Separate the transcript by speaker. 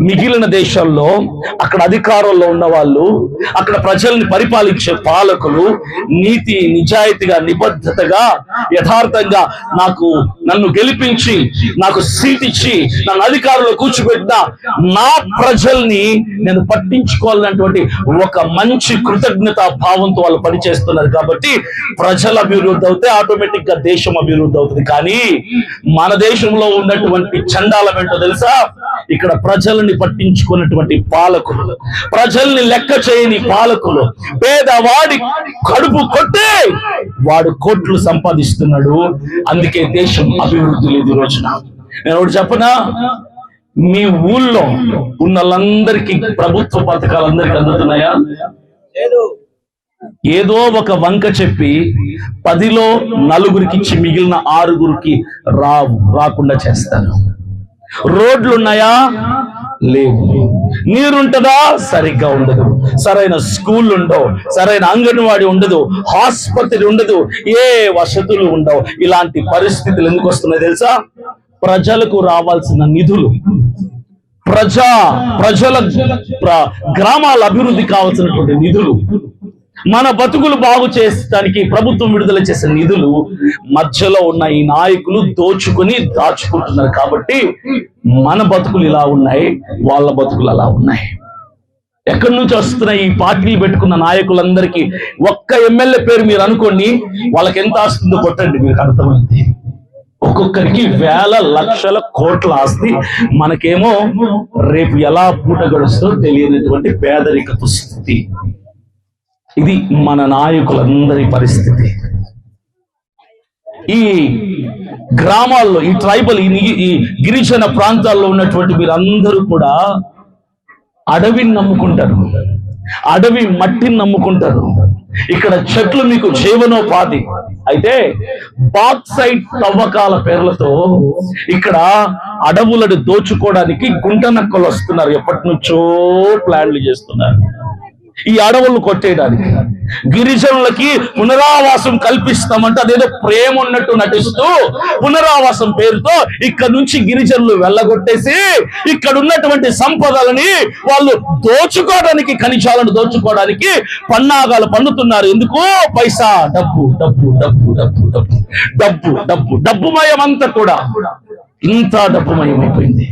Speaker 1: మిగిలిన దేశాల్లో అక్కడ అధికారంలో ఉన్న వాళ్ళు, అక్కడ ప్రజల్ని పరిపాలించే పాలకులు నీతి నిజాయితీగా నిబద్ధతగా యథార్థంగా నన్ను గెలిపించి నాకు సీట్ ఇచ్చి నన్ను అధికారంలో కూర్చోబెట్టిన నా ప్రజల్ని నేను పట్టించుకోవాలన్నటువంటి ఒక మంచి కృతజ్ఞత భావంతో వాళ్ళు పనిచేస్తున్నారు. కాబట్టి ప్రజల అభివృద్ధి అవుతే ఆటోమేటిక్ గా దేశం అభివృద్ధి అవుతుంది. కానీ మన దేశంలో ఉన్నటువంటి చండాలం ఏంటో తెలుసా? ఇక్కడ ప్రజల్ని పట్టించుకున్నటువంటి పాలకులు, ప్రజల్ని లెక్క చేయని పాలకులు, పేదవాడి కడుపు కొట్టే వాడు కోట్లు సంపాదిస్తున్నాడు. అందుకే దేశం అభివృద్ధి లేదు. ఈ రోజున నేను ఒకటి చెప్పనా, మీ ఊళ్ళో ఉన్న వాళ్ళందరికీ ప్రభుత్వ పథకాలు అందరికీ అందుతున్నాయా? ఏదో ఒక వంక చెప్పి 10లో 4గురికి ఇచ్చి మిగిలిన 6గురికి రాకుండా చేస్తారు. రోడ్లు ఉన్నాయా? లేవు. నీరుంటదా? సరిగ్గా ఉండదు. సరైన స్కూల్ ఉండవు, సరైన అంగన్వాడీ ఉండదు, ఆసుపత్రి ఉండదు, ఏ వసతులు ఉండవు. ఇలాంటి పరిస్థితులు ఎందుకు వస్తున్నాయి తెలుసా? ప్రజలకు రావాల్సిన నిధులు, ప్రజల గ్రామాల అభివృద్ధి కావాల్సినటువంటి నిధులు, మన బతుకులు బాగు చేయడానికి ప్రభుత్వం విడుదల చేసే నిధులు మధ్యలో ఉన్న ఈ నాయకులు దోచుకొని దాచుకుంటున్నారు. కాబట్టి మన బతుకులు ఇలా ఉన్నాయి, వాళ్ళ బతుకులు అలా ఉన్నాయి. ఎక్కడి నుంచి వస్తున్నాయి ఈ పార్టీలు పెట్టుకున్న నాయకులందరికీ? ఒక్క ఎమ్మెల్యే పేరు మీరు అనుకోండి, వాళ్ళకి ఎంత ఆస్తుందో కొట్టండి, మీకు అర్థమైంది. ఒక్కొక్కరికి వేల లక్షల కోట్ల ఆస్తి. మనకేమో రేపు ఎలా పూట గడుస్తుందో తెలియనటువంటి పేదరిక స్థితి. ఇది మన నాయకులందరి పరిస్థితి. ఈ గ్రామాల్లో, ఈ ట్రైబల్, ఈ గిరిజన ప్రాంతాల్లో ఉన్నటువంటి మీరందరూ కూడా అడవిని నమ్ముకుంటారు, అడవి మట్టిని నమ్ముకుంటారు. ఇక్కడ చెట్లు మీకు జీవనోపాధి అయితే, బాక్సైట్ తవ్వకాల పేర్లతో ఇక్కడ అడవులను దోచుకోవడానికి గుంట నక్కలు వస్తున్నారు. ఎప్పటి నుంచో ప్లాన్లు చేస్తున్నారు ఈ అడవులను కొట్టేయడానికి. గిరిజనులకి పునరావాసం కల్పిస్తామంటే అదేదో ప్రేమ ఉన్నట్టు నటిస్తూ పునరావాసం పేరుతో ఇక్కడ నుంచి గిరిజనులు వెళ్ళగొట్టేసి ఇక్కడ ఉన్నటువంటి సంపదలని వాళ్ళు దోచుకోవడానికి, ఖనిజాలను దోచుకోవడానికి పన్నాగాలు పన్నుతున్నారు. ఎందుకు? పైసా, డబ్బు డబ్బు డబ్బు డబ్బు డబ్బు డబ్బు డబ్బు డబ్బుమయం. అంతా కూడా ఇంత డబ్బుమయం అయిపోయింది.